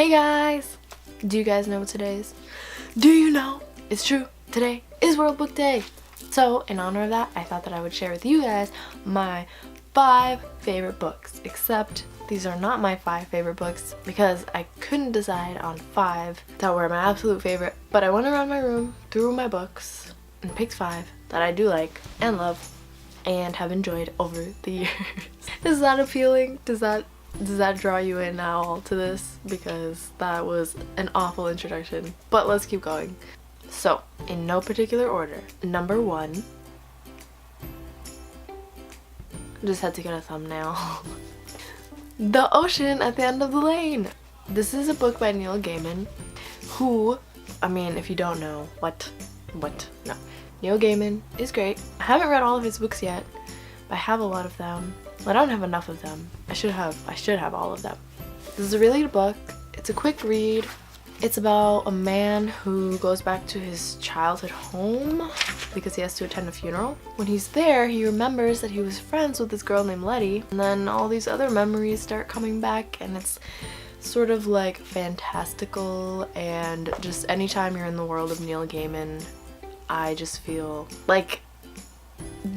Hey guys! Do you guys know what today is? Do you know? It's true. Today is World Book Day. So in honor of that, I thought that I would share with you guys my 5 favorite books. Except these are not my 5 favorite books because I couldn't decide on 5 that were my absolute favorite. But I went around my room, through my books, and picked 5 that I do like and love and have enjoyed over the years. Is that appealing? Does that draw you in now to this? Because that was an awful introduction. But let's keep going. So, in no particular order, number 1. Just had to get a thumbnail. The Ocean at the End of the Lane. This is a book by Neil Gaiman, who, I mean, if you don't know, what? No. Neil Gaiman is great. I haven't read all of his books yet, but I have a lot of them. I don't have enough of them. I should have all of them. This is a really good book. It's a quick read. It's about a man who goes back to his childhood home because he has to attend a funeral. When he's there, he remembers that he was friends with this girl named Letty, and then all these other memories start coming back, and it's sort of like fantastical. And just anytime you're in the world of Neil Gaiman, I just feel like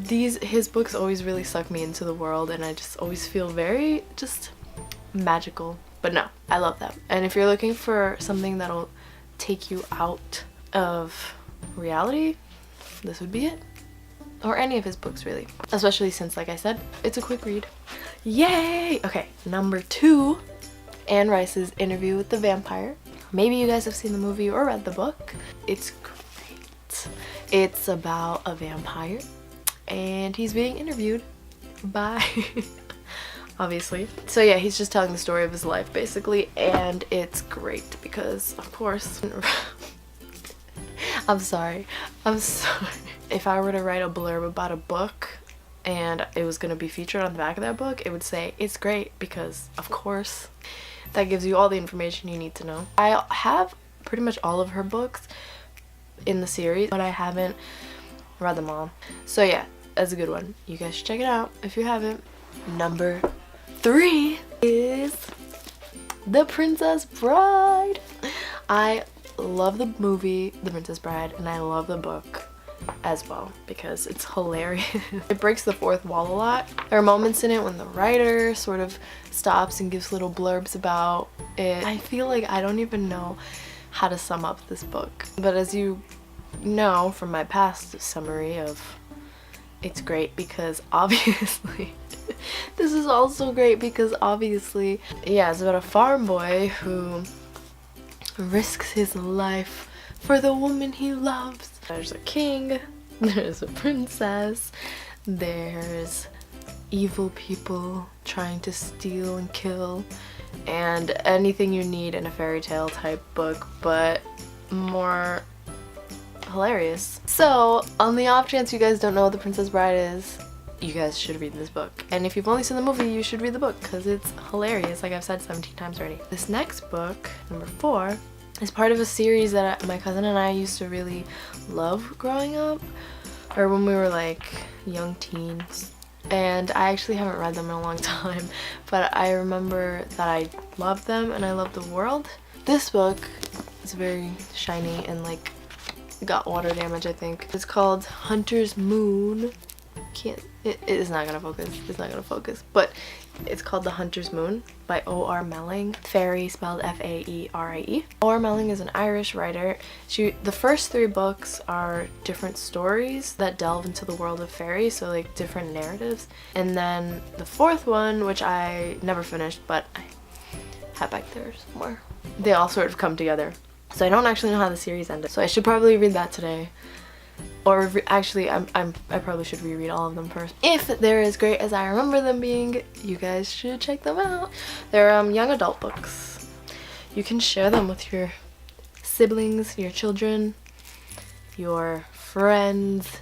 his books always really suck me into the world, and I just always feel very just magical. But no, I love them. And if you're looking for something that'll take you out of reality, this would be it. Or any of his books, really. Especially since, like I said, it's a quick read. Yay! Okay, number 2, Anne Rice's Interview with the Vampire. Maybe you guys have seen the movie or read the book. It's great. It's about a vampire, and he's being interviewed by obviously. So yeah, he's just telling the story of his life basically, and it's great because, of course, I'm sorry. If I were to write a blurb about a book and it was going to be featured on the back of that book, it would say it's great because, of course, that gives you all the information you need to know. I have pretty much all of her books in the series, but I haven't read them all. So yeah, that's a good one. You guys should check it out if you haven't. Number 3 is The Princess Bride. I love the movie The Princess Bride, and I love the book as well because it's hilarious. It breaks the fourth wall a lot. There are moments in it when the writer sort of stops and gives little blurbs about it. I feel like I don't even know how to sum up this book, but as you know from my past summary of it's great because obviously this is also great because obviously, yeah, it's about a farm boy who risks his life for the woman he loves. There's a king, there's a princess, there's evil people trying to steal and kill, and anything you need in a fairy tale type book, but more hilarious. So, on the off chance you guys don't know what The Princess Bride is, you guys should read this book. And if you've only seen the movie, you should read the book because it's hilarious, like I've said 17 times already. This next book, number 4, is part of a series that my cousin and I used to really love growing up, or when we were like young teens. And I actually haven't read them in a long time, but I remember that I loved them and I loved the world. This book is very shiny and like got water damage, I think. It's called Hunter's Moon. It is not gonna focus. It's not gonna focus. But it's called The Hunter's Moon by O.R. Melling. Fairy spelled F-A-E-R-I-E. O.R. Melling is an Irish writer. The first 3 books are different stories that delve into the world of fairy, so like different narratives. And then the 4th one, which I never finished, but I have back there somewhere, they all sort of come together. So I don't actually know how the series ended. So I should probably read that today. Or actually, I probably should reread all of them first. If they're as great as I remember them being, you guys should check them out. They're young adult books. You can share them with your siblings, your children, your friends.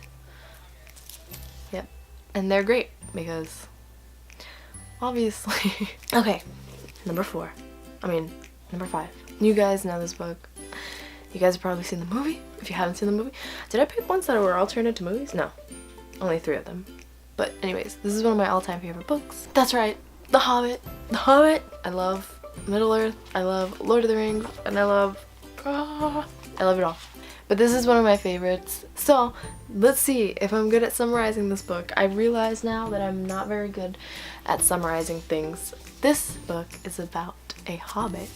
Yep. And they're great because obviously. Okay, number 5. You guys know this book. You guys have probably seen the movie. If you haven't seen the movie, did I pick ones that were alternate to movies? No, only 3 of them. But anyways, this is one of my all-time favorite books. That's right, The Hobbit. The Hobbit. I love Middle-earth, I love Lord of the Rings, and I love it all. But this is one of my favorites. So let's see if I'm good at summarizing this book. I realize now that I'm not very good at summarizing things. This book is about a hobbit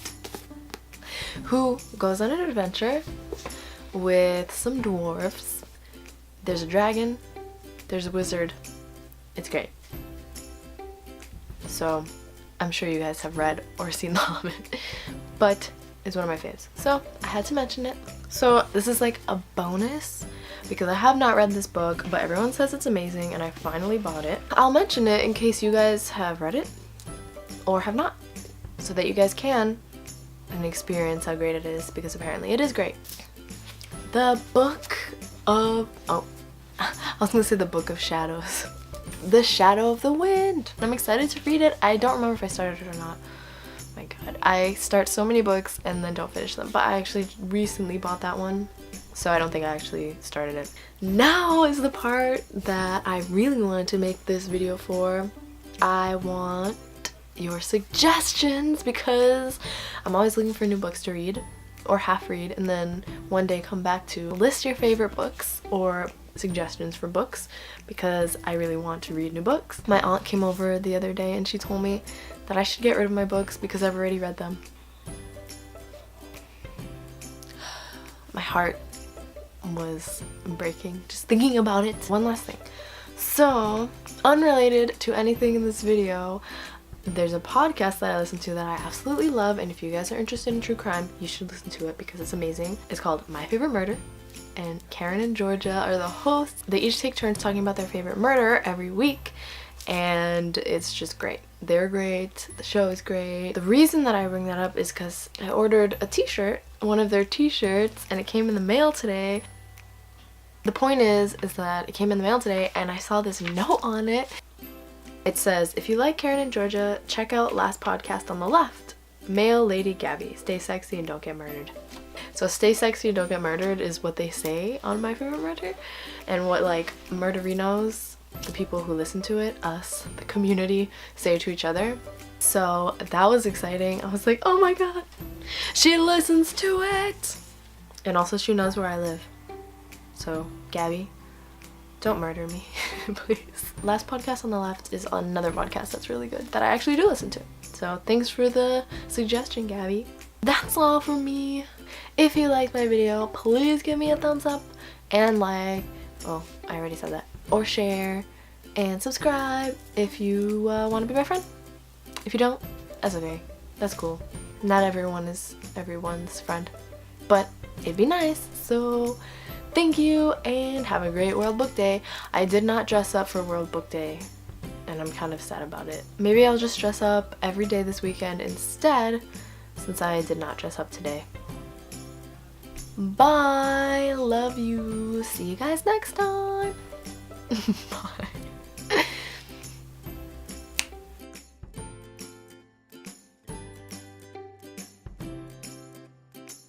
who goes on an adventure with some dwarves. There's a dragon, there's a wizard. It's great. So I'm sure you guys have read or seen The Hobbit, but it's one of my faves. So I had to mention it. So this is like a bonus because I have not read this book, but everyone says it's amazing and I finally bought it. I'll mention it in case you guys have read it or have not, so that you guys can and experience how great it is, because apparently it is great. The Book of... oh, I was gonna say The Book of Shadows. The Shadow of the Wind. I'm excited to read it. I don't remember if I started it or not. My god, I start so many books and then don't finish them, but I actually recently bought that one, so I don't think I actually started it. Now is the part that I really wanted to make this video for. I want your suggestions because I'm always looking for new books to read or half read, and then one day come back to list your favorite books or suggestions for books, because I really want to read new books. My aunt came over the other day and she told me that I should get rid of my books because I've already read them. My heart was breaking just thinking about it. One last thing. So, unrelated to anything in this video, there's a podcast that I listen to that I absolutely love, and if you guys are interested in true crime, you should listen to it because it's amazing. It's called My Favorite Murder, and Karen and Georgia are the hosts. They each take turns talking about their favorite murder every week, and it's just great. They're great, the show is great. The reason that I bring that up is because I ordered a t-shirt, one of their t-shirts, and it came in the mail today. The point is that it came in the mail today and I saw this note on it. It says, if you like Karen and Georgia, check out last podcast on the left. Male Lady Gabby, stay sexy and don't get murdered. So stay sexy and don't get murdered is what they say on My Favorite Murder, and what like murderinos, the people who listen to it, us, the community, say to each other. So that was exciting. I was like, oh my god, she listens to it! And also she knows where I live. So Gabby, don't murder me, please. Last podcast on the left is another podcast that's really good that I actually do listen to. So thanks for the suggestion, Gabby. That's all from me. If you liked my video, please give me a thumbs up and like, oh, I already said that, or share and subscribe if you want to be my friend. If you don't, that's okay. That's cool. Not everyone is everyone's friend, but it'd be nice. So thank you and have a great World Book Day. I did not dress up for World Book Day and I'm kind of sad about it. Maybe I'll just dress up every day this weekend instead, since I did not dress up today. Bye. Love you. See you guys next time. Bye.